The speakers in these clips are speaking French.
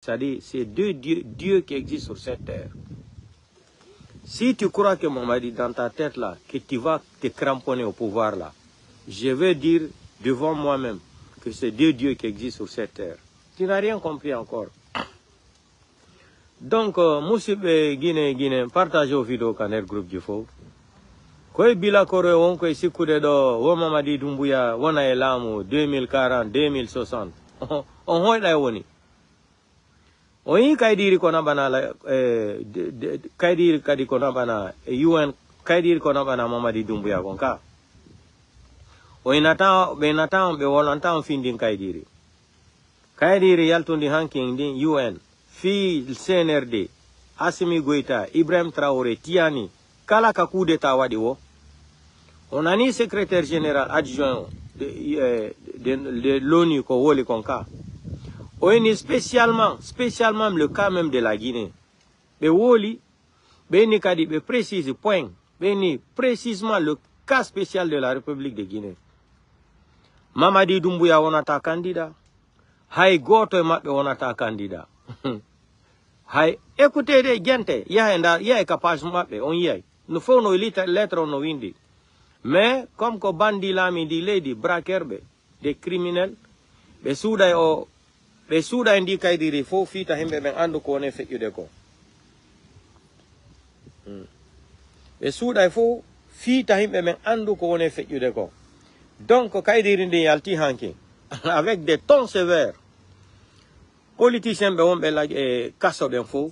C'est-à-dire, c'est deux dieux qui existent sur cette terre. Si tu crois que Mamadi, dans ta tête là, que tu vas te cramponner au pouvoir là, je vais dire devant moi-même que c'est deux dieux qui existent sur cette terre. Tu n'as rien compris encore. Donc, Moussib Guinée, partagez vos vidéos dans le groupe du faux. Koy bila kore on koy sikude do wo Mamadi Doumbouya wona e laamu 2040 2060 on hoyda woni o yi kaydiri ko nabana la kaydiri kadi ko nabana UN kaydiri ko nabana Mamadi Doumbouya kon ka o inata be nata be wolanta findin kaydiri yaltundi hanking din UN fi CNRD Assimi Goïta Ibrahim Traoré Tiani kala ka coup d'état wadi wo on a ni secrétaire général adjoint de l'ONU ko woli konka on est spécialement le cas même de la Guinée be woli be ni kadi be précise point be ni précisément le cas spécial de la République de Guinée. Mamadi Doumbouya wonata candidat hay goto mabbe wonata candidat hay écoutez de gente ya capable mabbe on yai nous faut nos lettres no windi mais comme ko bandi lami di lady braquerbe des criminels be souda indi kaydiri fo fita himbe ben andu ko ne fejude ko be souda fo fita himbe ben andu ko ne fejude ko donc kaydiri ndi yalti hanki avec des tons sévères politiciens be wonbe la kasso ben fo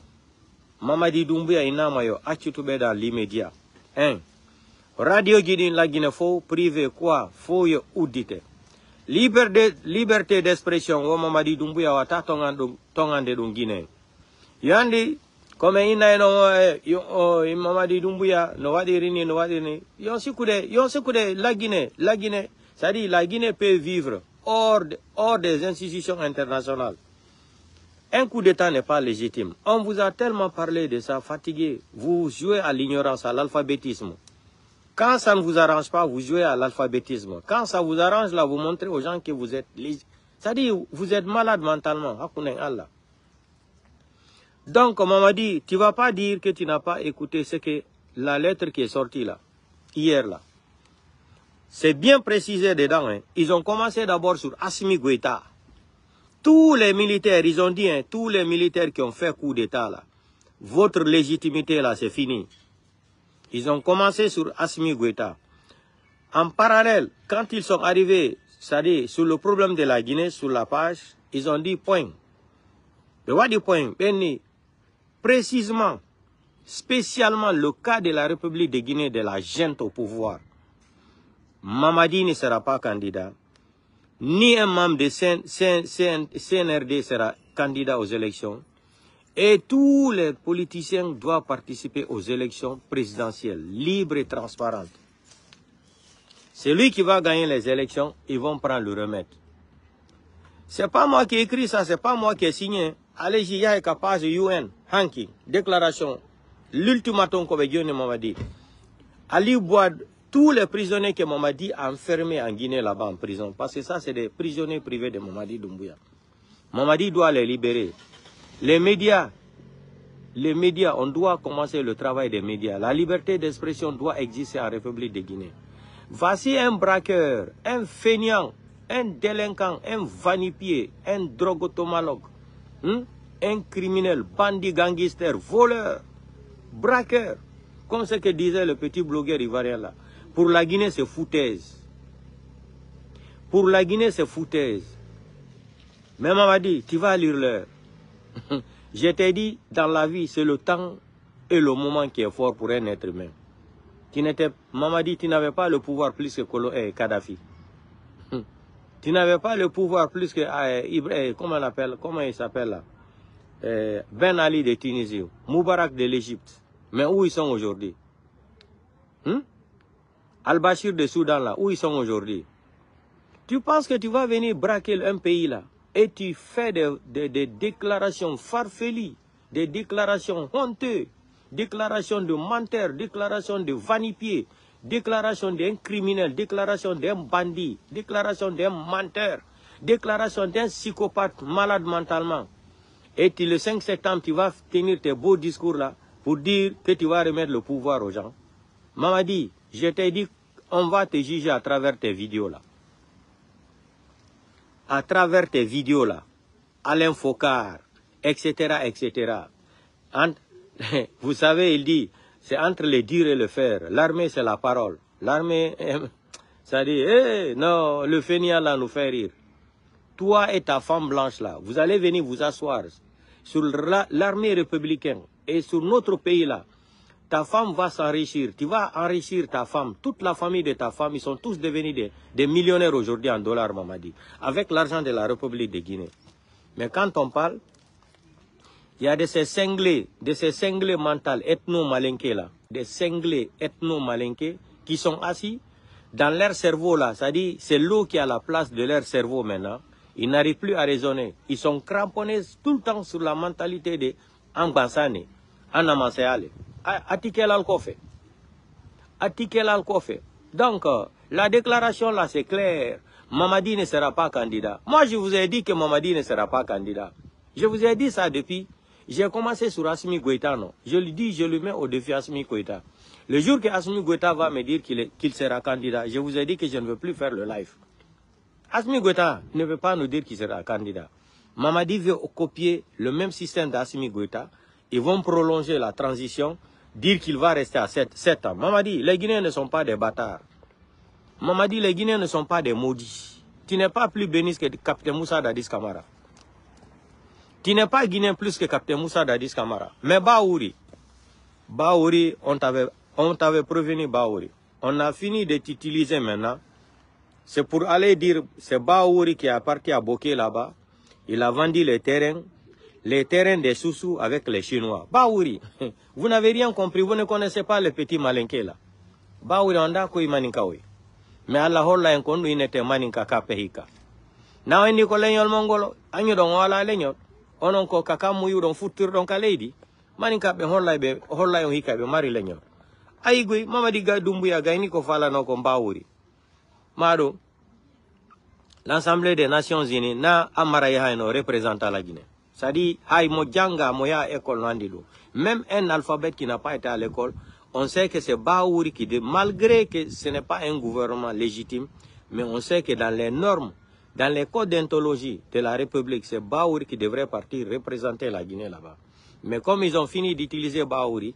Mamadi Doumbouya inama yo acitube dans l'immédiat. Radio Guinée la Guinée faux privé quoi faut yo auditer. Liberté d'expression wo Mamadi Doumbouya wata tongande dum Guinée. Yandi comme ina no Mamadi Doumbouya no wadirini no wadini yon sikude la Guinée c'est-à-dire la Guinée peut vivre hors des institutions internationales. Un coup d'État n'est pas légitime. On vous a tellement parlé de ça, fatigué. Vous jouez à l'ignorance, à l'alphabétisme. Quand ça ne vous arrange pas, vous jouez à l'alphabétisme. Quand ça vous arrange, là, vous montrez aux gens que vous êtes... C'est-à-dire, vous êtes malade mentalement. Donc, Mamadi, tu ne vas pas dire que tu n'as pas écouté ce que la lettre qui est sortie là, hier là. C'est bien précisé dedans. Hein. Ils ont commencé d'abord sur Assimi Goïta. Tous les militaires, ils ont dit, hein, tous les militaires qui ont fait coup d'État, là, votre légitimité, là, c'est fini. Ils ont commencé sur Assimi Goïta. En parallèle, quand ils sont arrivés, c'est-à-dire sur le problème de la Guinée, sur la page, ils ont dit point. Mais what dit point? Précisément, spécialement le cas de la République de Guinée, de la junte au pouvoir. Mamadi ne sera pas candidat. Ni un membre de CNRD sera candidat aux élections. Et tous les politiciens doivent participer aux élections présidentielles, libres et transparentes. Celui qui va gagner les élections, ils vont prendre le remède. C'est pas moi qui ai écrit ça, c'est pas moi qui ai signé. Allez, j'y ai capable UN, Hanki, déclaration, l'ultimatum qu'on m'a dit. Ali Bouad, tous les prisonniers que Mamadi a enfermés en Guinée là-bas en prison, parce que ça c'est des prisonniers privés de Mamadi Doumbouya. Mamadi doit les libérer. Les médias, on doit commencer le travail des médias. La liberté d'expression doit exister en République de Guinée. Voici un braqueur, un feignant, un délinquant, un vanipier, un drogotomalogue, un criminel, bandit, gangster, voleur, braqueur, comme ce que disait le petit blogueur ivoirien là. Pour la Guinée, c'est foutaise. Pour la Guinée, c'est foutaise. Mais Mamadi, tu vas lire l'heure. Je t'ai dit, dans la vie, c'est le temps et le moment qui est fort pour un être humain. Mamadi, tu n'avais pas le pouvoir plus que Kadhafi. Tu n'avais pas le pouvoir plus que comment il s'appelle là? Ben Ali de Tunisie, Moubarak de l'Égypte. Mais où ils sont aujourd'hui? Al-Bashir de Soudan là, où ils sont aujourd'hui? Tu penses que tu vas venir braquer un pays là et tu fais des déclarations farfelues, des déclarations honteuses, déclarations de menteurs, déclarations de vanipiers, déclarations d'un criminel, déclarations d'un bandit, déclarations d'un menteur, déclarations d'un psychopathe malade mentalement. Et le 5 septembre, tu vas tenir tes beaux discours là pour dire que tu vas remettre le pouvoir aux gens. Mamadi, je t'ai dit, on va te juger à travers tes vidéos là. À travers tes vidéos là. Alain Focard, etc., etc. Vous savez, il dit, c'est entre le dire et le faire. L'armée, c'est la parole. L'armée, ça dit, hey, non, le fainéant là nous fait rire. Toi et ta femme blanche là, vous allez venir vous asseoir sur l'armée républicaine et sur notre pays là. Ta femme va s'enrichir, tu vas enrichir ta femme, toute la famille de ta femme, ils sont tous devenus des millionnaires aujourd'hui en dollars, Mamadi, avec l'argent de la République de Guinée. Mais quand on parle, il y a de ces cinglés mentaux ethno-malinqués là, des cinglés ethno-malinqués qui sont assis dans leur cerveau là, c'est-à-dire c'est l'eau qui a la place de leur cerveau maintenant. Ils n'arrivent plus à raisonner. Ils sont cramponnés tout le temps sur la mentalité de Ambansane, Anamanseale. Atikel al-Kofe. Atikel al-Kofe. Donc, la déclaration là, c'est clair. Mamadi ne sera pas candidat. Moi, je vous ai dit que Mamadi ne sera pas candidat. Je vous ai dit ça depuis. J'ai commencé sur Assimi Goïta, non. Je lui dis, je lui mets au défi Assimi Goïta. Le jour que Assimi Goïta va me dire qu'il sera candidat, je vous ai dit que je ne veux plus faire le live. Assimi Goïta ne veut pas nous dire qu'il sera candidat. Mamadi veut copier le même système d'Assimi Goïta. Ils vont prolonger la transition, dire qu'il va rester à 7 ans. Mamadi, les Guinéens ne sont pas des bâtards. Mamadi, les Guinéens ne sont pas des maudits. Tu n'es pas plus béni que Capitaine Moussa Dadis Camara. Tu n'es pas Guinéen plus que Capitaine Moussa Dadis Camara. Mais Baouri, on t'avait prévenu Baouri. On a fini de t'utiliser maintenant. C'est pour aller dire, c'est Baouri qui est parti à Boké là-bas. Il a vendu les terrains des Soussous avec les Chinois. Baouri, vous n'avez rien compris, vous ne connaissez pas les petits malinqués là. Baouri, on a quoi maninkaoui. Mais Allah holla en kondu inete maninka kapehika. Na wendi ko leñol mongolo, anyu don wala leñol. Onon ko kakamu yu don futur don kaledi. Maninka be holla yon hika be mari leñol. Aigui, Mamadi ga Doumbouya gaini ko fala no ko Baouri. Mado, l'Assemblée des Nations Unies na amara yahaino représentant la Guinée. Ça dit, hay mojanga moya école nandido. Même un alphabet qui n'a pas été à l'école, on sait que c'est Baouri qui dit, malgré que ce n'est pas un gouvernement légitime, mais on sait que dans les normes, dans les codes d'ontologie de la République, c'est Baouri qui devrait partir représenter la Guinée là-bas. Mais comme ils ont fini d'utiliser Baouri,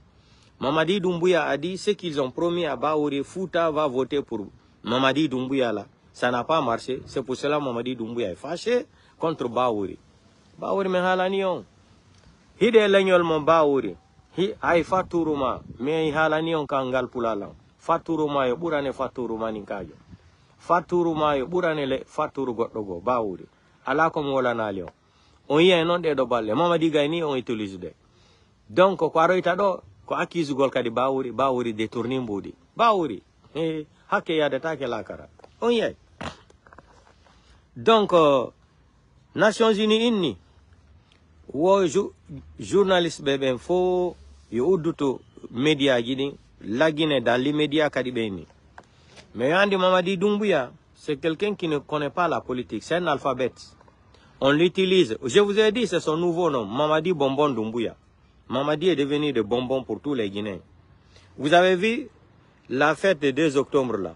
Mamadi Doumbouya a dit ce qu'ils ont promis à Baouri, Fouta va voter pour Mamadi Doumbouya là. Ça n'a pas marché. C'est pour cela que Mamadi Doumbouya est fâché contre Baouri. Baouri me halanion. Hide leñol mon Baouri. Hi ay faturuma. Me halanion kangal pulalang. Faturuma yo burane faturuma ninkajo. Faturuma yo burane le faturu goddogo Baouri. Ala ko mola nalion. On y non de do balle. Mamadi gayni on utilise de. Donc ko aroita do ko accuse gol kadi Baouri détourni mbodi. Baouri. Hakke ya de take lakara. On y est. Donc, Nations Unies inni, wo journaliste beben fo yo uduto média gini, la Guinée dans les médias kadibeni. Mais Andi Mamadi Doumbouya, c'est quelqu'un qui ne connaît pas la politique, c'est un alphabète. On l'utilise. Je vous ai dit, c'est son nouveau nom, Mamadi Bonbon Doumbouya. Mamadi est devenu de bonbon pour tous les Guinéens. Vous avez vu la fête du 2 octobre là.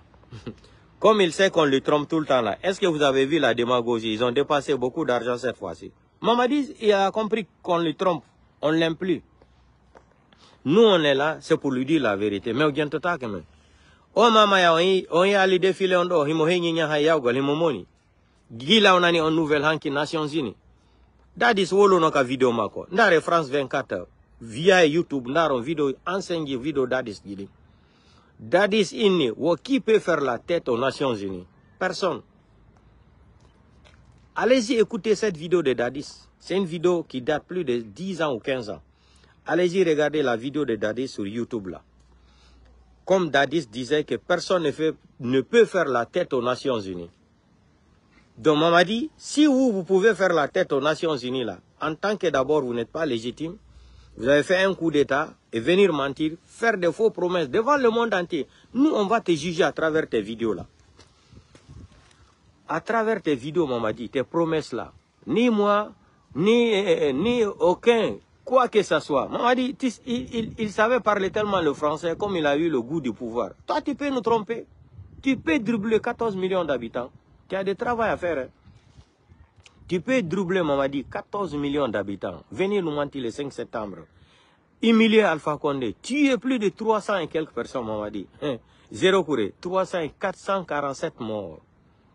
Comme il sait qu'on lui trompe tout le temps là, est-ce que vous avez vu la démagogie? Ils ont dépassé beaucoup d'argent cette fois-ci. Mamadi, il a compris qu'on lui trompe. On ne l'aime plus. Nous, on est là, c'est pour lui dire la vérité. Mais on vient tout à même. Oh maman, on y a les défilés, on doit, Gila on a une nouvelle hanki Nations Unies. Dadis wolo no ka vidéo mako. Ndare France 24 via YouTube, ndaro vidéo, enseigne vidéo Dadis gili. Dadis inni, qui peut faire la tête aux Nations Unies? Personne. Allez-y écouter cette vidéo de Dadis. C'est une vidéo qui date plus de 10 ans ou 15 ans. Allez-y regarder la vidéo de Dadis sur YouTube là. Comme Dadis disait que personne ne peut faire la tête aux Nations Unies. Donc Mamadi, si vous pouvez faire la tête aux Nations Unies là, en tant que d'abord vous n'êtes pas légitime, vous avez fait un coup d'État et venir mentir, faire des faux promesses devant le monde entier. Nous, on va te juger à travers tes vidéos là. À travers tes vidéos, Mamadi, tes promesses là. Ni moi, ni aucun, quoi que ce soit. Mamadi, il savait parler tellement le français comme il a eu le goût du pouvoir. Toi, tu peux nous tromper. Tu peux dribbler 14 millions d'habitants. Tu as du travail à faire. Hein. Tu peux dribbler, Mamadi, 14 millions d'habitants. Venir nous mentir le 5 septembre. Humilier Alpha Condé. Tuer plus de 300 et quelques personnes, Mamadi. Zéro Kouré, 300 et 447 morts.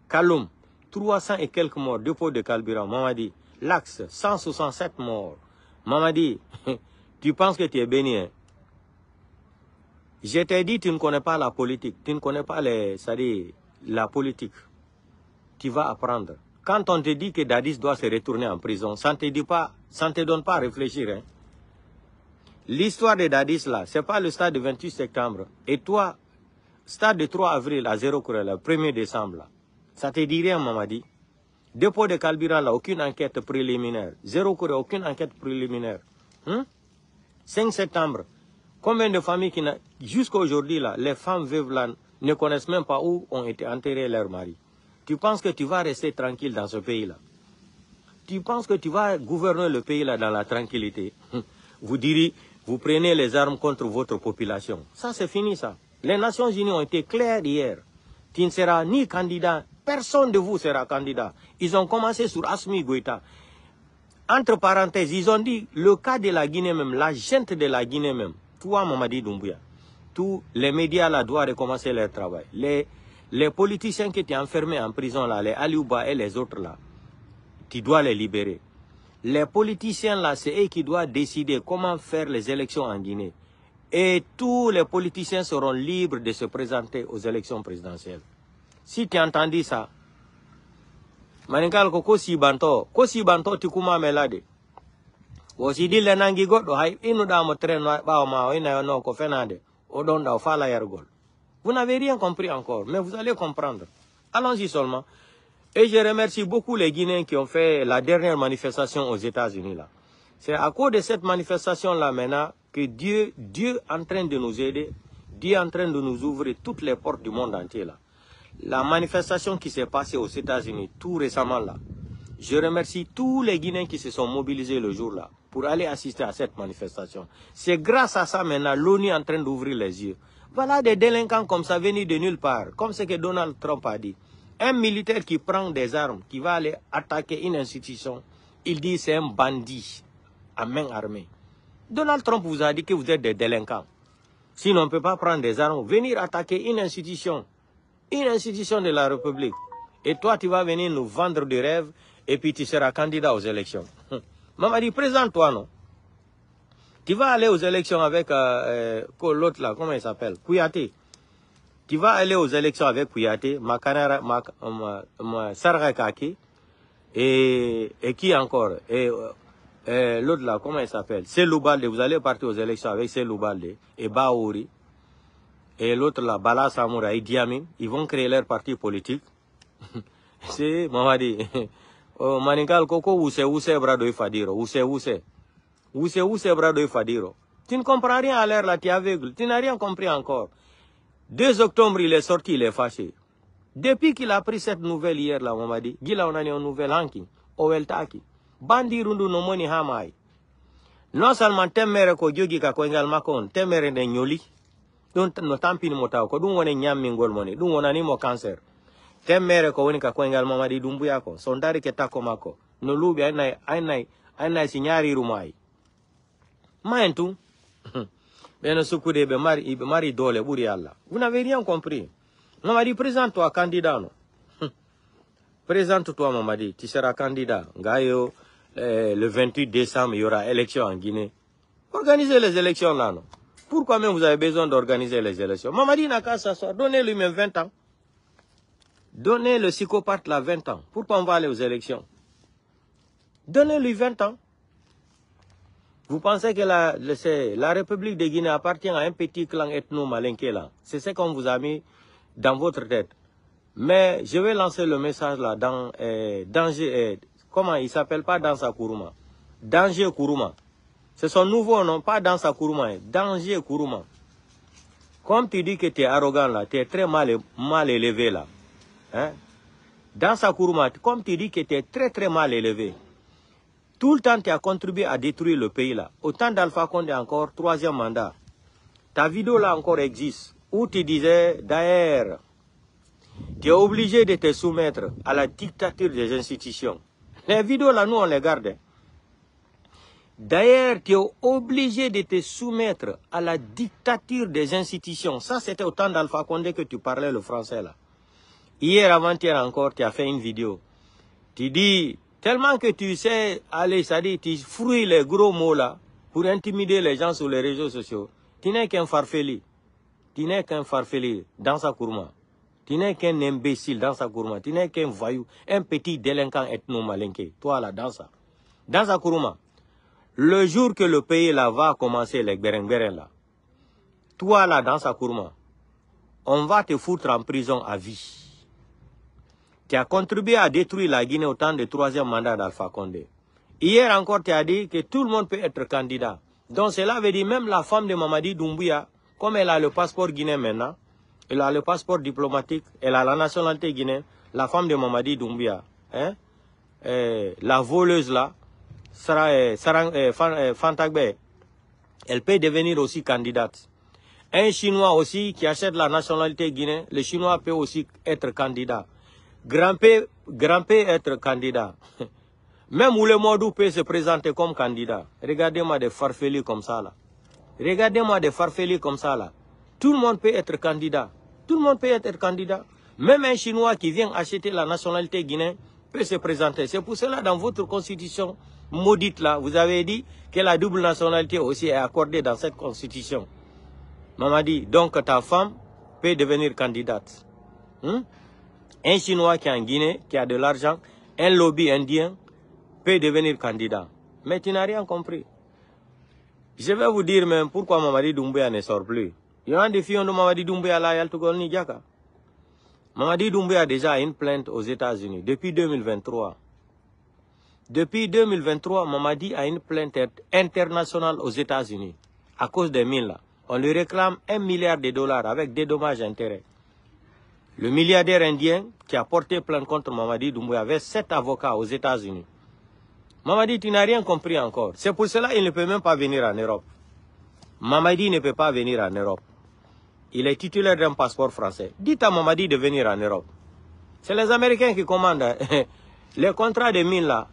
Kaloum, 300 et quelques morts. Dépôt de carburant, Mamadi. L'Axe, 167 morts. Mamadi, tu penses que tu es béni, hein? Je t'ai dit, tu ne connais pas la politique. Tu ne connais pas la politique. Tu vas apprendre. Quand on te dit que Dadis doit se retourner en prison, ça ne te dit pas, ça ne te donne pas à réfléchir. Hein? L'histoire de Dadis, là, ce n'est pas le stade de 28 septembre. Et toi, stade de 3 avril à 0 Kouré, le 1er décembre, là, ça te dit rien, Mamadi. Dépôt de carburant, là, aucune enquête préliminaire. 0 Kouré, aucune enquête préliminaire. 5 septembre, combien de familles qui jusqu'à aujourd'hui, là, les femmes veuves là, ne connaissent même pas où ont été enterrés leurs maris. Tu penses que tu vas rester tranquille dans ce pays-là? Tu penses que tu vas gouverner le pays-là dans la tranquillité? Vous direz, vous prenez les armes contre votre population. Ça, c'est fini, ça. Les Nations Unies ont été claires hier. Tu ne seras ni candidat, personne de vous sera candidat. Ils ont commencé sur Assimi Goïta. Entre parenthèses, ils ont dit, le cas de la Guinée même, la gente de la Guinée même, toi, Mamadi Doumbouya, tous les médias là doivent recommencer leur travail. Les politiciens qui étaient enfermés en prison là, les Aliouba et les autres là, tu dois les libérer. Les politiciens là, c'est eux qui doivent décider comment faire les élections en Guinée. Et tous les politiciens seront libres de se présenter aux élections présidentielles. Si tu as entendu ça, Maninkal ko si banto tikuma melade. Wosi di lenangi goddo hay inu da mo tren ba ma ina no ko fenade. Odon da fala yargol. Vous n'avez rien compris encore, mais vous allez comprendre. Allons-y seulement. Et je remercie beaucoup les Guinéens qui ont fait la dernière manifestation aux États-Unis là. C'est à cause de cette manifestation là maintenant que Dieu est en train de nous aider, Dieu est en train de nous ouvrir toutes les portes du monde entier là. La manifestation qui s'est passée aux États-Unis tout récemment là. Je remercie tous les Guinéens qui se sont mobilisés le jour là pour aller assister à cette manifestation. C'est grâce à ça maintenant l'ONU est en train d'ouvrir les yeux. Voilà des délinquants comme ça venus de nulle part, comme ce que Donald Trump a dit. Un militaire qui prend des armes, qui va aller attaquer une institution, il dit c'est un bandit à main armée. Donald Trump vous a dit que vous êtes des délinquants. Sinon on ne peut pas prendre des armes, venir attaquer une institution de la République. Et toi tu vas venir nous vendre des rêves et puis tu seras candidat aux élections. Maman dit présente-toi non. Tu vas aller aux élections avec l'autre là, comment il s'appelle? Kouyaté. Tu vas aller aux élections avec Kouyaté, Sargakaki, et qui encore? Et l'autre là, comment il s'appelle? Selou Baldé. Vous allez partir aux élections avec Selou Baldé et Baouri. Et l'autre là, Bala Samoura et Diamin. Ils vont créer leur parti politique. C'est, Mamadi. Maninkal Koko, où c'est Brado Fadiro? Où c'est Brado Fadiro? Tu ne comprends rien à l'air là, tu es aveugle. Tu n'as rien compris encore. 2 octobre, il est sorti, il est fâché. Depuis qu'il a pris cette nouvelle hier là, on m'a dit, Gila on a une nouvelle hanki, Oweltaki, Bandi rundu no moni hamai. Non seulement temere ko jogi ka ko ngal makon, temere ne nyoli. Don no tampi ni motaw ko dum woni nyam mingol moni, dum wonani mo cancer. Temere ko woni ka ko ngal mama di dumbu yako, sondari ke tako mako. No lubi ay signari rumai. Maentu. Ben soukoudé be mari dole buri Allah. Vous n'avez rien compris. Maman dit présente-toi candidat non. Présente-toi maman dit, tu seras candidat. Gayo le 28 décembre, il y aura élection en Guinée. Organisez les élections là non. Pourquoi même vous avez besoin d'organiser les élections? Maman dit n'a qu'à s'asseoir, donnez-lui même 20 ans. Donnez le psychopathe là 20 ans. Pourquoi on va aller aux élections? Donnez-lui 20 ans. Vous pensez que la République de Guinée appartient à un petit clan ethno-malinké là. C'est ce qu'on vous a mis dans votre tête. Mais je vais lancer le message là dans Danger. Comment il s'appelle? Pas Dansa Kourouma. Danger Kourouma. C'est son nouveau nom, pas Dansa Kourouma. Danger Kourouma. Comme tu dis que tu es arrogant là, tu es très mal élevé là. Hein? Dansa Kourouma, comme tu dis que tu es très mal élevé. Tout le temps, tu as contribué à détruire le pays là. Autant d'Alpha Condé encore, 3e mandat. Ta vidéo là encore existe. Où tu disais, d'ailleurs, tu es obligé de te soumettre à la dictature des institutions. Les vidéos là, nous on les garde. D'ailleurs, tu es obligé de te soumettre à la dictature des institutions. Ça, c'était au temps d'Alpha Condé que tu parlais le français là. Hier, avant-hier encore, tu as fait une vidéo. Tu dis, tellement que tu sais, allez, ça dit, tu fouilles les gros mots là pour intimider les gens sur les réseaux sociaux. Tu n'es qu'un farfeli. Tu n'es qu'un farfeli dans sa courma. Tu n'es qu'un imbécile dans sa courma. Tu n'es qu'un voyou, un petit délinquant ethno-malinqué. Toi là, dans ça. Dans sa courma. Le jour que le pays là va commencer les gberen là, toi là dans sa courma, on va te foutre en prison à vie. Tu as contribué à détruire la Guinée au temps du 3e mandat d'Alpha Condé. Hier encore, tu as dit que tout le monde peut être candidat. Donc cela veut dire même la femme de Mamadi Doumbouya, comme elle a le passeport guinéen maintenant, elle a le passeport diplomatique, elle a la nationalité guinéenne, la femme de Mamadi Doumbouya, hein, la voleuse là, Fantagbe, elle peut devenir aussi candidate. Un Chinois aussi qui achète la nationalité guinéenne, le Chinois peut aussi être candidat. Grand-P être candidat. Même Oulemodou peut se présenter comme candidat. Regardez-moi des farfelis comme ça là. Regardez-moi des farfelis comme ça là. Tout le monde peut être candidat. Tout le monde peut être candidat. Même un Chinois qui vient acheter la nationalité guinéenne peut se présenter. C'est pour cela dans votre constitution maudite là, vous avez dit que la double nationalité aussi est accordée dans cette constitution. Mamadi, donc ta femme peut devenir candidate. Un Chinois qui est en Guinée, qui a de l'argent, un lobby indien, peut devenir candidat. Mais tu n'as rien compris. Je vais vous dire même pourquoi Mamadi Doumbouya ne sort plus. Il y a des filles de Mamadi Doumbouya là, Yaltugol Nidjaka. Mamadi Doumbouya a déjà une plainte aux États-Unis depuis 2023. Depuis 2023, Mamadi a une plainte internationale aux États-Unis à cause des mines là. On lui réclame $1 milliard avec des dommages et intérêts. Le milliardaire indien qui a porté plainte contre Mamadi Doumbouya avait 7 avocats aux États-Unis. Mamadi, tu n'as rien compris encore. C'est pour cela qu'il ne peut même pas venir en Europe. Mamadi ne peut pas venir en Europe. Il est titulaire d'un passeport français. Dites à Mamadi de venir en Europe. C'est les Américains qui commandent. Les contrats de mines là,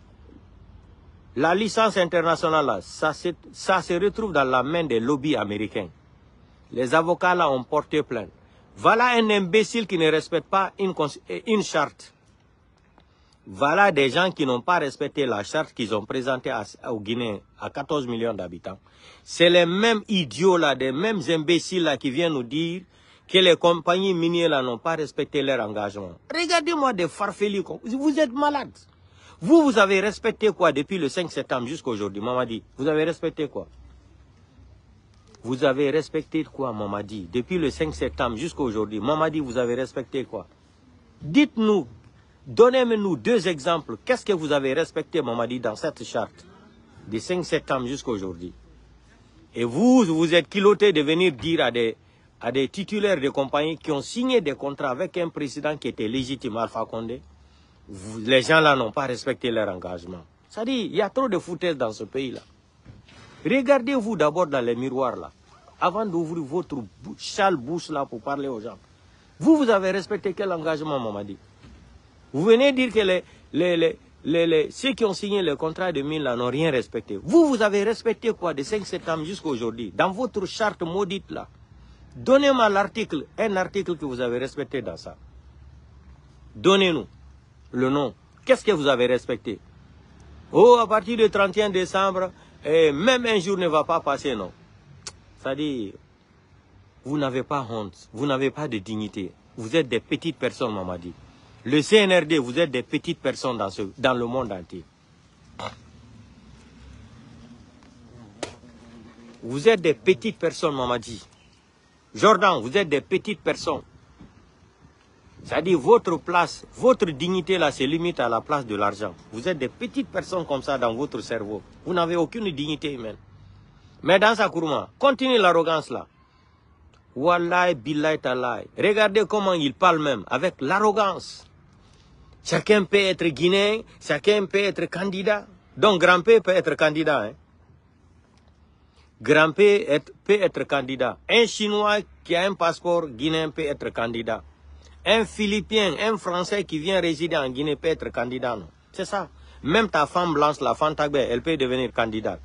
la licence internationale là, ça se retrouve dans la main des lobbies américains. Les avocats là ont porté plainte. Voilà un imbécile qui ne respecte pas une charte. Voilà des gens qui n'ont pas respecté la charte qu'ils ont présentée au Guinée, à 14 millions d'habitants. C'est les mêmes idiots là, des mêmes imbéciles là qui viennent nous dire que les compagnies minières là n'ont pas respecté leur engagement. Regardez-moi des farfelis. Vous êtes malades. Vous avez respecté quoi depuis le 5 septembre jusqu'à aujourd'hui, Mamadi? Vous avez respecté quoi? Vous avez respecté quoi, Mamadi? Depuis le 5 septembre jusqu'à aujourd'hui, Mamadi, vous avez respecté quoi? Dites-nous, donnez-nous 2 exemples. Qu'est-ce que vous avez respecté, Mamadi, dans cette charte du 5 septembre jusqu'à aujourd'hui? Et vous êtes culotté de venir dire à des titulaires de compagnies qui ont signé des contrats avec un président qui était légitime, Alpha Condé. Les gens là n'ont pas respecté leur engagement. Ça dit, il y a trop de foutaises dans ce pays-là. Regardez-vous d'abord dans les miroirs là, avant d'ouvrir votre châle bouche là pour parler aux gens. Vous avez respecté quel engagement, Mamadi? Vous venez dire que ceux qui ont signé le contrat de mine là n'ont rien respecté. Vous avez respecté quoi de 5 septembre jusqu'à aujourd'hui, dans votre charte maudite là? Donnez-moi l'article, un article que vous avez respecté dans ça. Donnez-nous le nom. Qu'est-ce que vous avez respecté? Oh, à partir du 31 décembre, même un jour ne va pas passer, non. C'est-à-dire, vous n'avez pas honte, vous n'avez pas de dignité. Vous êtes des petites personnes, Mamadi. Le CNRD, vous êtes des petites personnes dans le monde entier. Vous êtes des petites personnes, Mamadi. Jordan, vous êtes des petites personnes. C'est-à-dire, votre place, votre dignité là se limite à la place de l'argent. Vous êtes des petites personnes comme ça dans votre cerveau. Vous n'avez aucune dignité humaine. Mais dans sa courma, continuez l'arrogance là. Wallahi, billahi, talahi. Regardez comment il parle même, avec l'arrogance. Chacun peut être guinéen, chacun peut être candidat. Donc Grand-P peut être candidat. Hein. Grand-P peut être candidat. Un Chinois qui a un passeport guinéen peut être candidat. Un Philippien, un Français qui vient résider en Guinée peut être candidat. C'est ça. Même ta femme blanche, la Fantagbe, elle peut devenir candidate.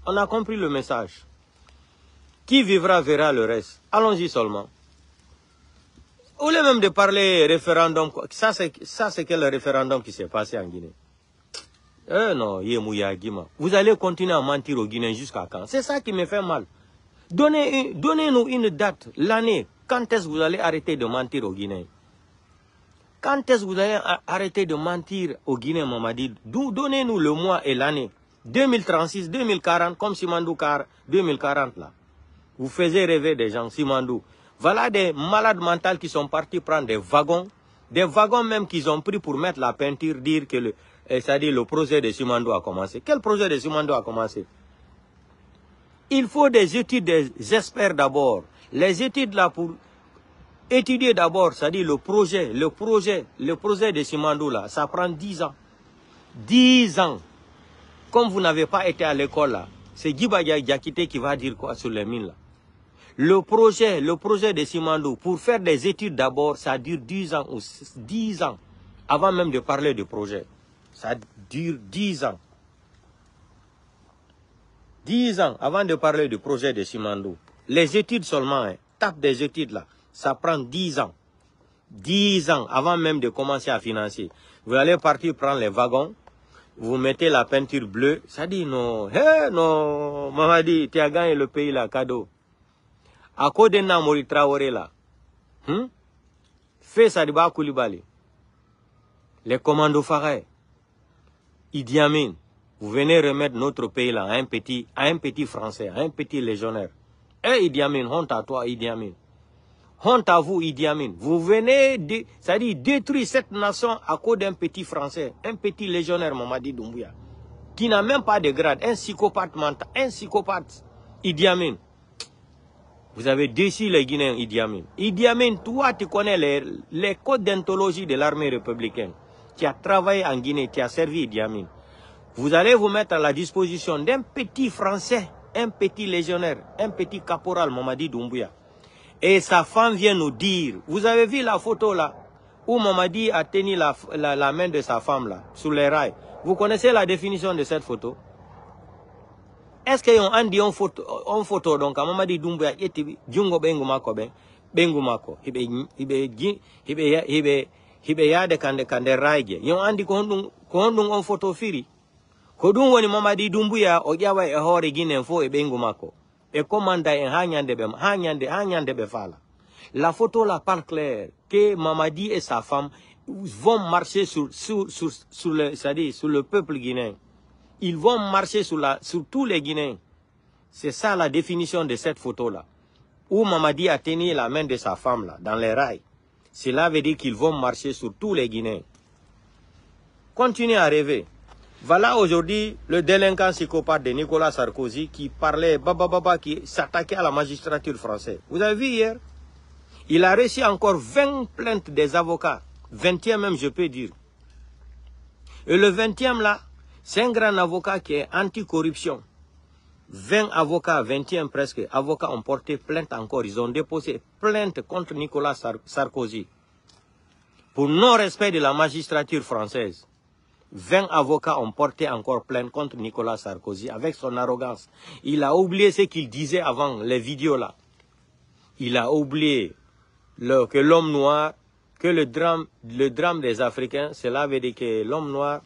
On a compris le message. Qui vivra verra le reste. Allons-y seulement. Au lieu même de parler référendum, ça c'est quel référendum qui s'est passé en Guinée? Non, vous allez continuer à mentir aux Guinéens jusqu'à quand? C'est ça qui me fait mal. Donnez-nous une date, l'année. Quand est-ce que vous allez arrêter de mentir aux Guinéens? Quand est-ce que vous allez arrêter de mentir aux Guinéens, Mamadi? Donnez-nous le mois et l'année. 2036, 2040, comme Simandou 2040 là. Vous faisiez rêver des gens, Simandou. Voilà des malades mentaux qui sont partis prendre des wagons même qu'ils ont pris pour mettre la peinture, dire que c'est-à-dire le projet de Simandou a commencé. Quel projet de Simandou a commencé? Il faut des études des experts d'abord. Les études là pour étudier d'abord, c'est-à-dire le projet de Simandou là, ça prend 10 ans. 10 ans. Comme vous n'avez pas été à l'école là, c'est Guiba Diakité qui va dire quoi sur les mines là. Le projet de Simandou, pour faire des études d'abord, ça dure 10 ans ou 10 ans. Avant même de parler du projet. Ça dure 10 ans. 10 ans avant de parler du projet de Simandou. Les études seulement, hein, tape des études là, ça prend 10 ans. 10 ans avant même de commencer à financer. Vous allez partir prendre les wagons, vous mettez la peinture bleue, ça dit non, non, Mamadi, tu as gagné le pays là, cadeau. À côté de Mori Traoré là, fait Sadiba Koulibaly, les commandos Faray, Idi Amin, vous venez remettre notre pays là à un petit Français, à un petit légionnaire. Eh Idi Amin, honte à toi Idi Amin. Honte à vous Idi Amin. Vous venez c'est-à-dire détruire cette nation à cause d'un petit Français, un petit légionnaire Mamadi Doumbouya, qui n'a même pas de grade, un psychopathe mental, un psychopathe Idi Amin. Vous avez déçu les Guinéens, Idi Amin. Idi Amin, toi, tu connais les codes d'anthologie de l'armée républicaine. Tu as travaillé en Guinée, tu as servi Idi Amin. Vous allez vous mettre à la disposition d'un petit Français, un petit légionnaire, un petit caporal, Mamadi Doumbouya. Et sa femme vient nous dire, vous avez vu la photo là, où Mamadi a tenu la main de sa femme là, sous les rails. Vous connaissez la définition de cette photo? Est-ce qu'il y a une photo donc à Mamadi Doumbouya et Djungo Bengumako Bengumako hibe yade kande raige yon andi ko hondung on photo firi ko dum woni Mamadi Doumbouya o jawa e hoore Guinée fo e Bengumako e commanda en hanyande be fala. La photo la parle clair que Mamadi et sa femme vont marcher sur le peuple guinéen. Ils vont marcher sur tous les Guinéens. C'est ça la définition de cette photo-là. Où Mamadi a tenu la main de sa femme là, dans les rails. Cela veut dire qu'ils vont marcher sur tous les Guinéens. Continuez à rêver. Voilà aujourd'hui le délinquant psychopathe de Nicolas Sarkozy qui parlait, qui s'attaquait à la magistrature française. Vous avez vu hier? Il a reçu encore 20 plaintes des avocats. 20e même, je peux dire. Et le 20e là, c'est un grand avocat qui est anti-corruption. 20 avocats, 21 presque, avocats ont porté plainte encore. Ils ont déposé plainte contre Nicolas Sarkozy pour non-respect de la magistrature française. 20 avocats ont porté encore plainte contre Nicolas Sarkozy avec son arrogance. Il a oublié ce qu'il disait avant les vidéos là. Il a oublié que l'homme noir, que le drame des Africains, cela veut dire que l'homme noir,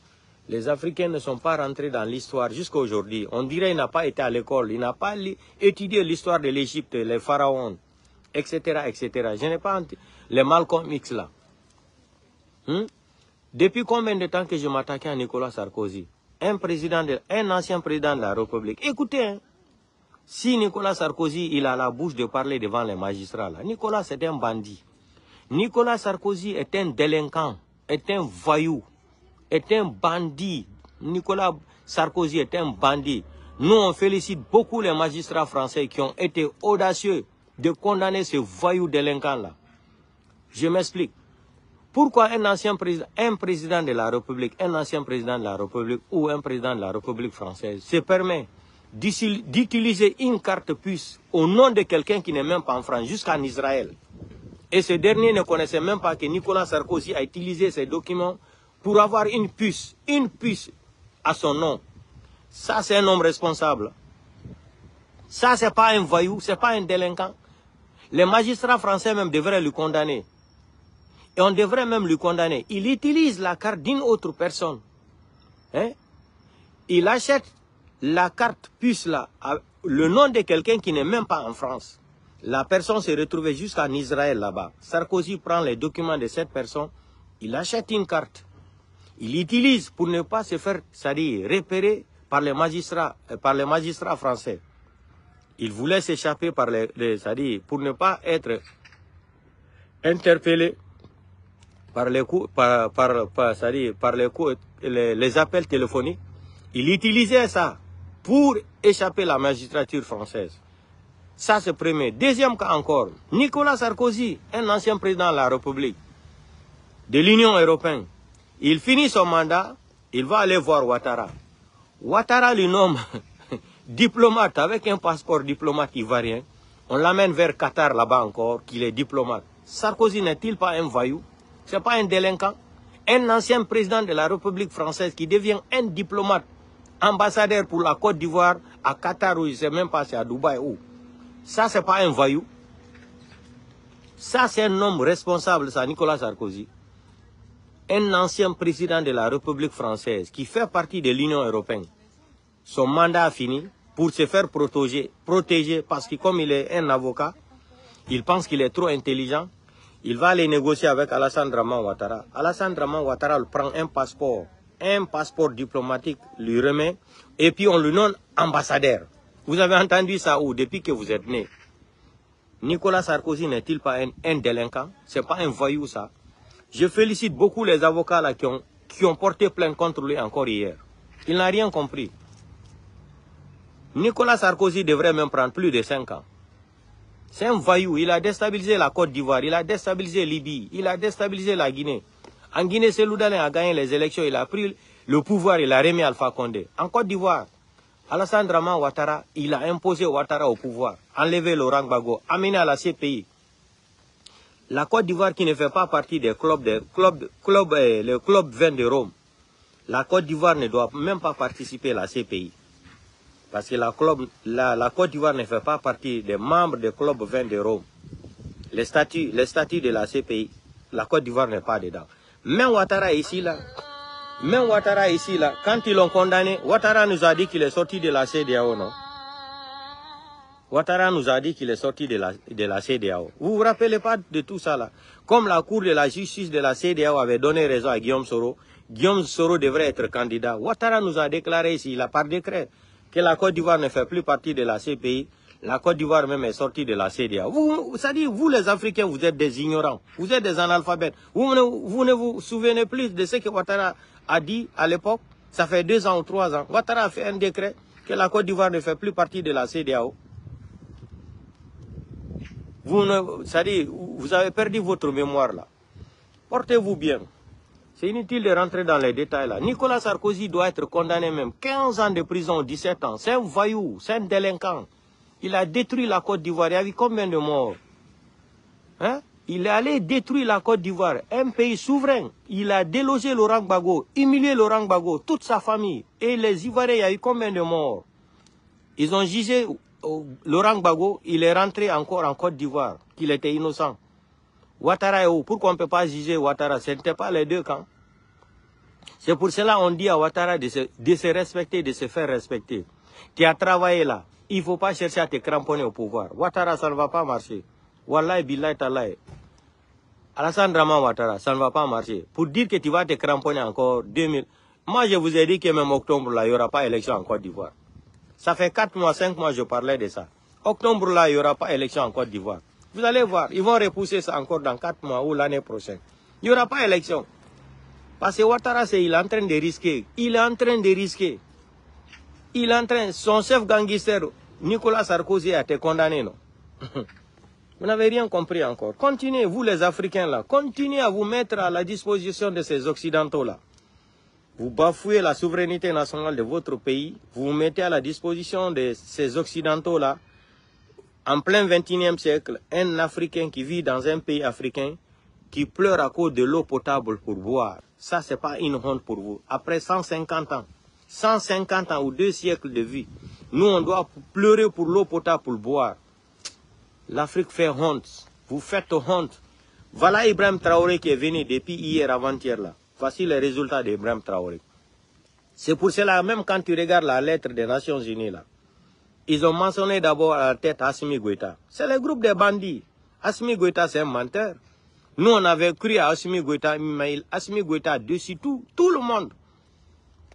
les Africains ne sont pas rentrés dans l'histoire jusqu'à aujourd'hui. On dirait qu'il n'a pas été à l'école, il n'a pas étudié l'histoire de l'Égypte, les pharaons, etc., etc. Je n'ai pas les Malcolm X là. Depuis combien de temps que je m'attaquais à Nicolas Sarkozy, un ancien président de la République. Écoutez, hein, si Nicolas Sarkozy, il a la bouche de parler devant les magistrats là, Nicolas c'est un bandit. Nicolas Sarkozy est un délinquant, est un voyou, est un bandit. Nicolas Sarkozy est un bandit. Nous, on félicite beaucoup les magistrats français qui ont été audacieux de condamner ce voyou délinquant-là. Je m'explique. Pourquoi un président de la République, un ancien président de la République ou un président de la République française se permet d'utiliser une carte puce au nom de quelqu'un qui n'est même pas en France, jusqu'en Israël? Et ce dernier ne connaissait même pas que Nicolas Sarkozy a utilisé ces documents pour avoir une puce à son nom. Ça, c'est un homme responsable. Ça, c'est pas un voyou, c'est pas un délinquant. Les magistrats français même devraient le condamner. Et on devrait même le condamner. Il utilise la carte d'une autre personne. Hein? Il achète la carte puce là, le nom de quelqu'un qui n'est même pas en France. La personne s'est retrouvée jusqu'en Israël là-bas. Sarkozy prend les documents de cette personne, il achète une carte. Il utilise pour ne pas se faire, c'est-à-dire repérer par les magistrats français. Il voulait s'échapper par c'est-à-dire pour ne pas être interpellé par les appels téléphoniques. Il utilisait ça pour échapper à la magistrature française. Ça, c'est le premier. Deuxième cas encore, Nicolas Sarkozy, un ancien président de la République, de l'Union européenne. Il finit son mandat, il va aller voir Ouattara. Ouattara le nomme diplomate avec un passeport diplomate ivoirien. On l'amène vers Qatar là-bas encore, qu'il est diplomate. Sarkozy n'est-il pas un voyou? C'est pas un délinquant? Un ancien président de la République française qui devient un diplomate, ambassadeur pour la Côte d'Ivoire à Qatar, où il ne sait même pas c'est à Dubaï où. Ça, c'est pas un voyou. Ça, c'est un homme responsable, ça, Nicolas Sarkozy. Un ancien président de la République française qui fait partie de l'Union européenne. Son mandat a fini pour se faire protéger parce que comme il est un avocat, il pense qu'il est trop intelligent. Il va aller négocier avec Alassane Draman Ouattara. Alassane Draman Ouattara prend un passeport diplomatique, lui remet, et puis on le nomme ambassadeur. Vous avez entendu ça où depuis que vous êtes né? Nicolas Sarkozy n'est-il pas un délinquant? C'est pas un voyou ça? Je félicite beaucoup les avocats là qui ont porté plainte contre lui encore hier. Il n'a rien compris. Nicolas Sarkozy devrait même prendre plus de 5 ans. C'est un voyou. Il a déstabilisé la Côte d'Ivoire, il a déstabilisé Libye, il a déstabilisé la Guinée. En Guinée, Cellou Dalein a gagné les élections, il a pris le pouvoir, il a remis Alpha Condé. En Côte d'Ivoire, Alassane Draman Ouattara, il a imposé Ouattara au pouvoir, enlevé Laurent Gbagbo, amené à la CPI. La Côte d'Ivoire qui ne fait pas partie des le club 20 de Rome. La Côte d'Ivoire ne doit même pas participer à la CPI. Parce que la Côte d'Ivoire ne fait pas partie des membres du club 20 de Rome. Les statuts de la CPI, la Côte d'Ivoire n'est pas dedans. Même Ouattara ici là, quand ils l'ont condamné, Ouattara nous a dit qu'il est sorti de la CEDEAO, non? Ouattara nous a dit qu'il est sorti de la CEDEAO. Vous vous rappelez pas de tout ça là? Comme la Cour de la justice de la CEDEAO avait donné raison à Guillaume Soro devrait être candidat. Ouattara nous a déclaré ici, là, par décret, que la Côte d'Ivoire ne fait plus partie de la CPI. La Côte d'Ivoire même est sortie de la CEDEAO. C'est-à-dire, vous les Africains, vous êtes des ignorants, vous êtes des analphabètes. Vous ne vous souvenez plus de ce que Ouattara a dit à l'époque. Ça fait 2 ans ou 3 ans. Ouattara a fait un décret que la Côte d'Ivoire ne fait plus partie de la CEDEAO. C'est-à-dire, vous avez perdu votre mémoire là. Portez-vous bien. C'est inutile de rentrer dans les détails là. Nicolas Sarkozy doit être condamné même 15 ans de prison, 17 ans. C'est un voyou, c'est un délinquant. Il a détruit la Côte d'Ivoire. Il y a eu combien de morts? Hein? Il est allé détruire la Côte d'Ivoire, un pays souverain. Il a délogé Laurent Gbagbo, humilié Laurent Gbagbo, toute sa famille. Et les Ivoiriens, il y a eu combien de morts? Ils ont jugé Laurent Gbagbo, il est rentré encore en Côte d'Ivoire, qu'il était innocent. Ouattara est où? Pourquoi on ne peut pas juger Ouattara? Ce n'était pas les deux camps. C'est pour cela qu'on dit à Ouattara de se respecter, de se faire respecter. Tu as travaillé là. Il ne faut pas chercher à te cramponner au pouvoir. Ouattara, ça ne va pas marcher. Wallahi, billahi, tallahi. Alassane Draman Ouattara, ça ne va pas marcher. Pour dire que tu vas te cramponner encore 2000. Moi, je vous ai dit que même octobre, là, il n'y aura pas élection en Côte d'Ivoire. Ça fait 4 mois, 5 mois, je parlais de ça. Octobre, là, il n'y aura pas élection en Côte d'Ivoire. Vous allez voir, ils vont repousser ça encore dans 4 mois ou l'année prochaine. Il n'y aura pas élection. Parce que Ouattara, il est en train de risquer. Il est en train de risquer. Il est en train, son chef gangster, Nicolas Sarkozy, a été condamné, non? Vous n'avez rien compris encore. Continuez, vous les Africains là, continuez à vous mettre à la disposition de ces Occidentaux là. Vous bafouez la souveraineté nationale de votre pays, vous vous mettez à la disposition de ces Occidentaux là. En plein 21e siècle, un Africain qui vit dans un pays africain, qui pleure à cause de l'eau potable pour boire. Ça, c'est pas une honte pour vous. Après 150 ans ou 2 siècles de vie, nous, on doit pleurer pour l'eau potable pour boire. L'Afrique fait honte. Vous faites honte. Voilà Ibrahim Traoré qui est venu depuis hier, avant-hier là. Voici les résultats d'Ibrahim Traoré. C'est pour cela, même quand tu regardes la lettre des Nations Unies là, ils ont mentionné d'abord à la tête Assimi Goïta. C'est le groupe des bandits. Assimi Goïta, c'est un menteur. Nous, on avait cru à Assimi Goïta, mais Assimi Goïta a déçu tout le monde.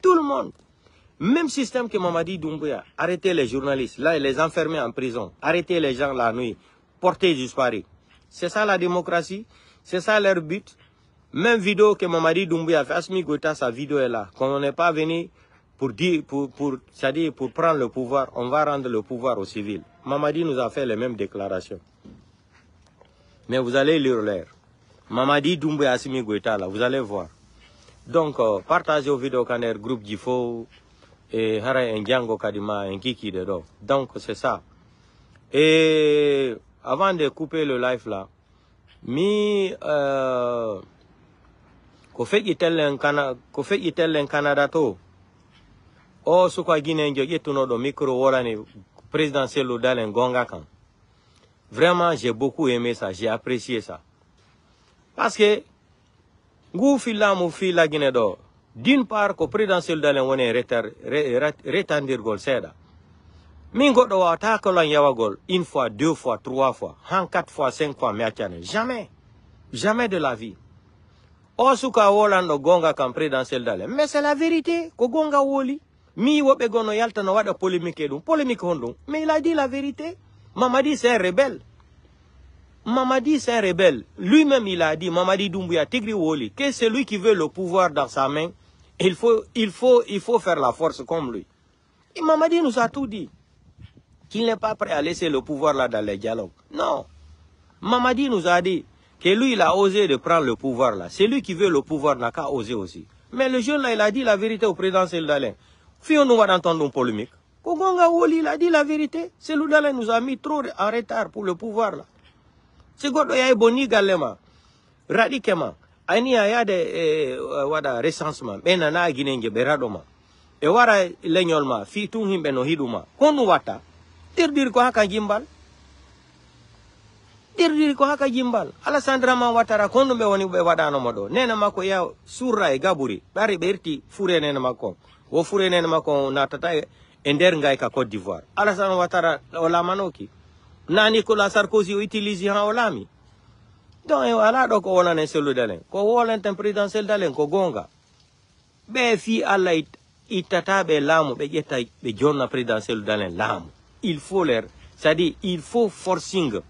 Tout le monde. Même système que Mamadi Doumbouya. Arrêtez les journalistes, là, les enfermer en prison. Arrêtez les gens la nuit. Portez disparu. C'est ça la démocratie. C'est ça leur but. Même vidéo que Mamadi Doumbouya a fait, Assimi Goïta, sa vidéo est là. Quand on n'est pas venu pour dire, c'est-à-dire pour prendre le pouvoir, on va rendre le pouvoir aux civils. Mamadi nous a fait les mêmes déclarations. Mais vous allez lire l'air. Mamadi Doumbouya Assimi Goïta, là, vous allez voir. Donc, partagez vos vidéos quand le groupe Jifo et Hara Ndjango Kadima et Kiki dedans. Donc, c'est ça. Et avant de couper le live là, ko fait itel en Canada to. O sukwa Guinée njo yetuno do micro wolani présidentiel dalen gonga kan. Vraiment, j'ai beaucoup aimé ça, j'ai apprécié ça. Parce que d'une part, que présidentiel dalen wone retandir gol seda. Mingo do wata kolon yawa gol 1 fois, 2 fois, 3 fois, 4 fois, 5 fois, jamais. Jamais de la vie. Osuka Wolando gonga kan présidentiel dalen. Mais c'est la vérité. Ko gonga woli. Mi wobe gono yalta no wada polémique dum. Polémique hondum. Mais il a dit la vérité. Mamadi c'est un rebelle. Mamadi c'est un rebelle. Lui-même il a dit, Mamadi Doumbouya Tigri Woli, que c'est lui qui veut le pouvoir dans sa main. Il faut faire la force comme lui. Et Mamadi nous a tout dit. Qu'il n'est pas prêt à laisser le pouvoir là dans les dialogues. Non. Mamadi nous a dit que lui, il a osé de prendre le pouvoir là. C'est lui qui veut le pouvoir, n'a qu'à oser aussi. Mais le jeune là, il a dit la vérité au président Seldalen. Fion nous va entendre une polémique. Kogonga Woli, il a dit la vérité. Seldalen nous a mis trop en retard pour le pouvoir là. C'est quoi il y a boni galema. Radiquement. Ani aya de wada recensement. Benana Guinée beradoma. E wara lenyolma fi tun himbe no hiduma. Konu wata. Dirdir ko haka gimbal. Dirdir ko haka gimbal. Alessandra man watara kono be woni be wadano modo. Nena mako ya surra e gaburi. Bari berti fure nena mako. Wo fure nena mako na tata ender ngai ka Côte d'Ivoire. Alassane Ouattara ola manoki. Na Nicolas Sarkozy utilise ha olami. Donc ala do ko wona ne selu dalen. Ko wolen tem présidentiel dalen ko gonga. Be fi alla itata be lamu be jetta be jonna présidentiel dalen lamu. Il faut l'air, c'est-à-dire il faut forcing,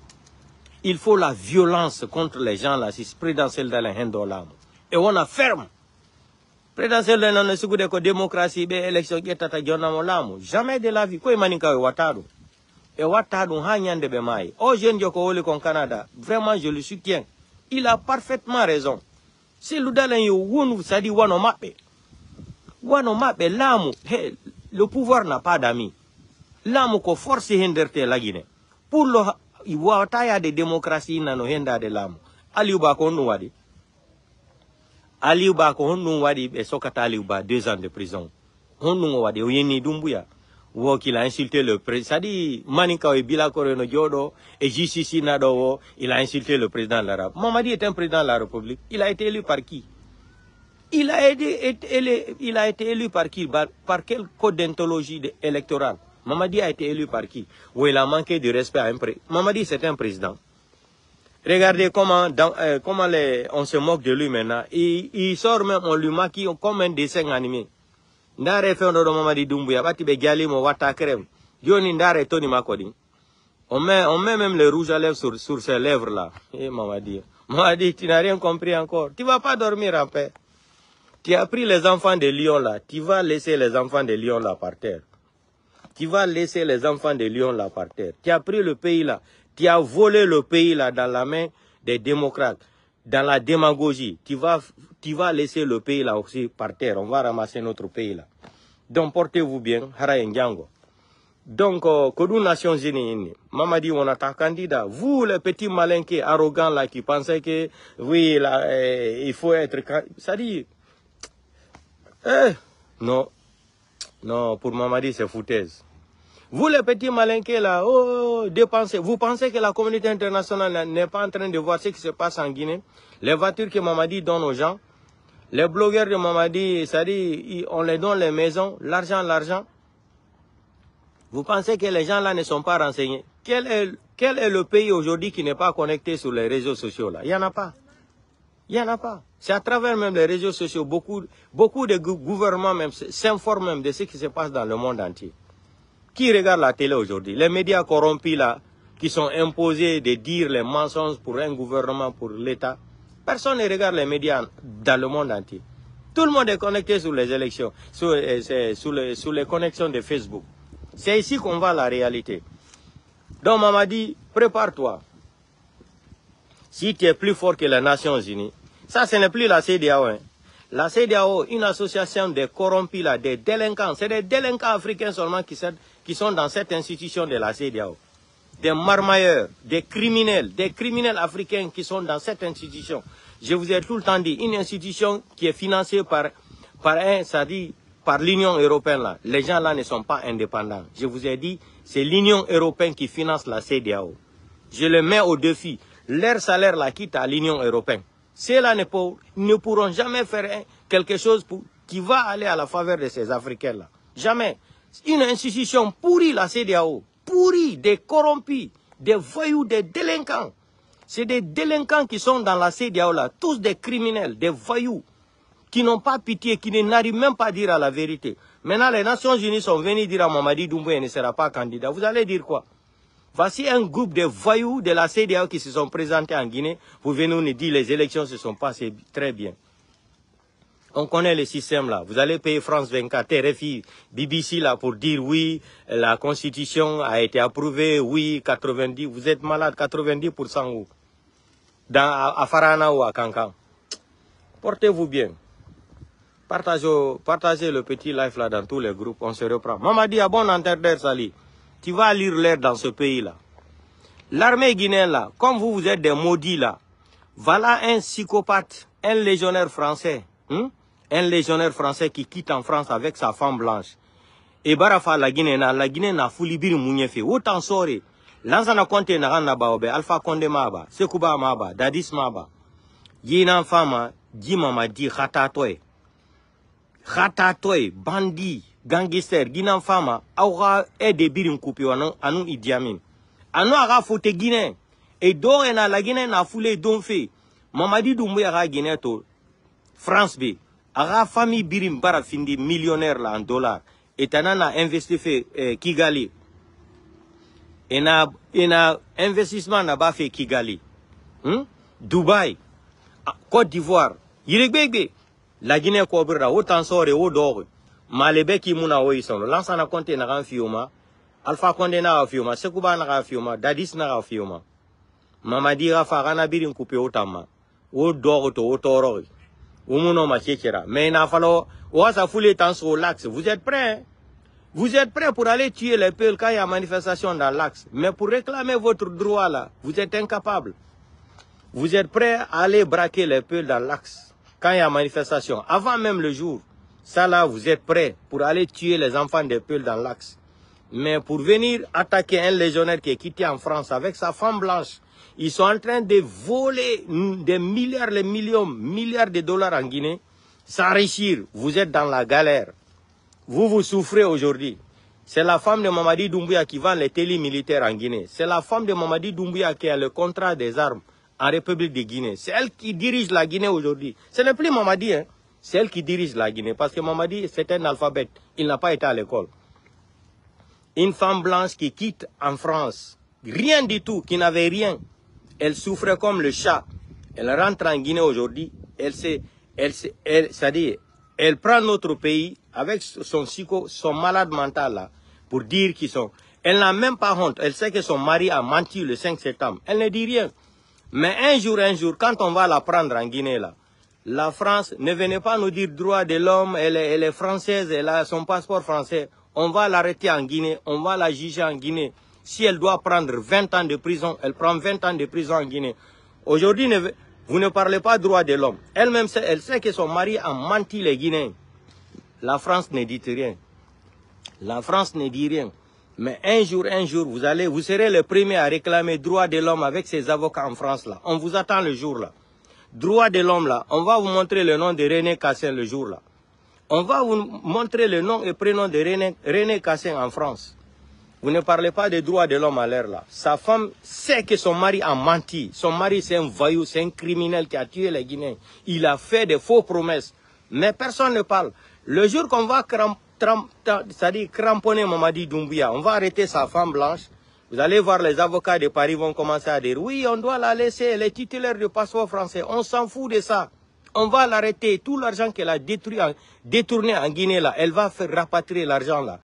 il faut la violence contre les gens là, si présidentiel dans les hendo là. Et on a ferme. Présidentiel dans le sugu de la démocratie, be élection qui est à Jonamo Lamu. Jamais de la vie. Quoi manika Ouattara. Et Ouattara hanyande be mai. Oh jeune Joko Ole kon Canada, vraiment je le soutiens. Il a parfaitement raison. C'est l'oudalen yo wonu, c'est-à-dire wano mape. Wano mape Lamu, le pouvoir n'a pas d'amis. Lamu ko force hinderte la Guinée. Pour le wataya de démocratie nano henda de Lamu. Aliouba ko honu wadi. Aliouba ko honu wadi be sokata Aliouba 2 ans de prison. Honu wadi oyeni Doumbouya. Wo qu'il a insulté le président. C'est-à-dire Maninka et Bila Koreno Diodo et JCC Nado, il a insulté le président de l'Arabe. Mamadi est un président de la République. Il a été élu par qui? Il a été élu par qui? Par quel code d'anthologie électorale? Mamadi a été élu par qui? Où il a manqué de respect à un président. Mamadi, c'est un président. Regardez comment on se moque de lui maintenant. Il sort même, on lui maquille comme un dessin animé. Ndare feondo do Mamadi Doumbouya, bati be gali mo wata crème. Joni ndare Tony Makodi. On met même le rouge à lèvres sur ses lèvres là. Eh Mamadi. Mamadi, tu n'as rien compris encore. Tu vas pas dormir en paix. Tu as pris les enfants de Lyon là. Tu vas laisser les enfants de Lyon là par terre. Tu vas laisser les enfants de Lyon là par terre. Tu as pris le pays là. Tu as volé le pays là dans la main des démocrates, dans la démagogie. Tu vas laisser le pays là aussi par terre. On va ramasser notre pays là. Donc portez-vous bien, Hara Ndiango. Donc, Kodou Nations Unies, Mamadi, on a ta candidat. Vous, les petits malinqués arrogants là, qui pensaient que, oui, là, il faut être... Ça dit... non. Non, pour Mamadi, c'est foutaise. Vous, les petits malinqués là, oh, dépensez. Vous pensez que la communauté internationale n'est pas en train de voir ce qui se passe en Guinée? Les voitures que Mamadi donne aux gens, les blogueurs de Mamadi, ça dit, on les donne les maisons, l'argent. Vous pensez que les gens là ne sont pas renseignés? Quel est le pays aujourd'hui qui n'est pas connecté sur les réseaux sociaux là? Il n'y en a pas. Il n'y en a pas. C'est à travers même les réseaux sociaux, beaucoup de gouvernements même s'informent même de ce qui se passe dans le monde entier. Qui regarde la télé aujourd'hui? Les médias corrompus là, qui sont imposés de dire les mensonges pour un gouvernement, pour l'État. Personne ne regarde les médias dans le monde entier. Tout le monde est connecté sur les élections, sur les connexions de Facebook. C'est ici qu'on voit la réalité. Donc Mamadi, prépare-toi. Si tu es plus fort que les Nations Unies, ça ce n'est plus la CEDEAO. Hein. La CEDEAO, une association de corrompus, là, des délinquants. C'est des délinquants africains seulement qui sont dans cette institution de la CEDEAO. Des marmailleurs, des criminels africains qui sont dans cette institution. Je vous ai tout le temps dit, une institution qui est financée par l'Union européenne là. Les gens là ne sont pas indépendants. Je vous ai dit, c'est l'Union européenne qui finance la CEDEAO. Je le mets au défi. Leur salaire là quitte à l'Union européenne. Ceux-là ne pourront jamais faire quelque chose qui va aller à la faveur de ces Africains là. Jamais. Une institution pourrie la CEDEAO. Pourrie, des corrompus, des voyous, des délinquants. C'est des délinquants qui sont dans la CEDEAO là. Tous des criminels, des voyous. Qui n'ont pas pitié, qui n'arrivent même pas à dire la vérité. Maintenant, les Nations Unies sont venues dire à Mamadi Doumbouya ne sera pas candidat. Vous allez dire quoi? Voici un groupe de voyous de la CEDEAO qui se sont présentés en Guinée. Vous venez nous dire les élections se sont passées très bien. On connaît le système là. Vous allez payer France 24, RFI, BBC là pour dire oui, la constitution a été approuvée, oui, 90. Vous êtes malade, 90% où? À Farana ou à Kankan. Portez-vous bien. Partagez le petit live là dans tous les groupes, on se reprend. Mamadi, à bon entendeur, Sali, tu vas lire l'air dans ce pays là. L'armée guinéenne là, comme vous êtes des maudits là, voilà un psychopathe, un légionnaire français, un légionnaire français qui quitte en France avec sa femme blanche. Et Barafa la Guinée n'a foulibiri mounyefe, autant soré. Lansana Conte n'a rana baobe, Alpha Condé maba, Sekouba maba, Dadis maba. Yénan fama, di Mamadi khatatoy. Khatatoy, bandi, gangster, Guinan fama, aura aide birin coupi anu Idiamin. Anu aga fote Guinée. Et donc la Guinée n'a foulé don fait. Mamadi Doumbouya aga Guinée to France B. Aga famille birim bara findi millionnaire là en dollars. Et tanana investi fait Kigali. Et na investissement n'a pas fait Kigali. Dubaï, Côte d'Ivoire, Yirigbe. La Guinée Cobra, autant sore, au dor. Malebe qui mouna oison. Lansana Conte n'a fiuma. Alpha Condé n'a fiuma. Sekouba n'a fiuma. Dadis n'a fiuma. Mamadi Rafa Rana birin coupé otama. Au dor to toro. Umuno machekera. Mais il a fallu. Ouasa foulé tant sur l'axe. Vous êtes prêts? Vous êtes prêts pour aller tuer les peuples quand il y a manifestation dans l'axe. Mais pour réclamer votre droit là, vous êtes incapable. Vous êtes prêts à aller braquer les peuples dans l'axe. Quand il y a manifestation, avant même le jour, ça là, vous êtes prêts pour aller tuer les enfants des peuples dans l'axe. Mais pour venir attaquer un légionnaire qui est quitté en France avec sa femme blanche, ils sont en train de voler des milliards, milliards de dollars en Guinée, s'enrichir. Vous êtes dans la galère. Vous souffrez aujourd'hui. C'est la femme de Mamadi Doumbouya qui vend les télés militaires en Guinée. C'est la femme de Mamadi Doumbouya qui a le contrat des armes en République de Guinée. C'est elle qui dirige la Guinée aujourd'hui. Ce n'est plus Mamadi, hein. C'est elle qui dirige la Guinée. Parce que Mamadi, c'est un alphabète. Il n'a pas été à l'école. Une femme blanche qui quitte en France, rien du tout, qui n'avait rien. Elle souffrait comme le chat. Elle rentre en Guinée aujourd'hui. C'est-à-dire, elle prend notre pays avec son malade mental là, pour dire qu'ils sont. Elle n'a même pas honte. Elle sait que son mari a menti le 5 septembre. Elle ne dit rien. Mais un jour, quand on va la prendre en Guinée, là, la France, ne venez pas nous dire droit de l'homme, elle est française, elle a son passeport français. On va l'arrêter en Guinée, on va la juger en Guinée. Si elle doit prendre 20 ans de prison, elle prend 20 ans de prison en Guinée. Aujourd'hui, vous ne parlez pas droit de l'homme. Elle-même, elle sait que son mari a menti les Guinéens. La France ne dit rien. La France ne dit rien. Mais un jour, vous serez le premier à réclamer droit de l'homme avec ses avocats en France là. On vous attend le jour là. Droit de l'homme là, on va vous montrer le nom de René Cassin le jour là. On va vous montrer le nom et prénom de René Cassin en France. Vous ne parlez pas des droits de l'homme à l'air là. Sa femme sait que son mari a menti. Son mari c'est un voyou, c'est un criminel qui a tué les Guinéens. Il a fait des faux promesses. Mais personne ne parle. Le jour qu'on va cramponner Mamadi Doumbouya, on va arrêter sa femme blanche. Vous allez voir les avocats de Paris vont commencer à dire oui, on doit la laisser, elle est titulaire du passeport français. On s'en fout de ça. On va l'arrêter. Tout l'argent qu'elle a détourné en Guinée là, elle va faire rapatrier l'argent là.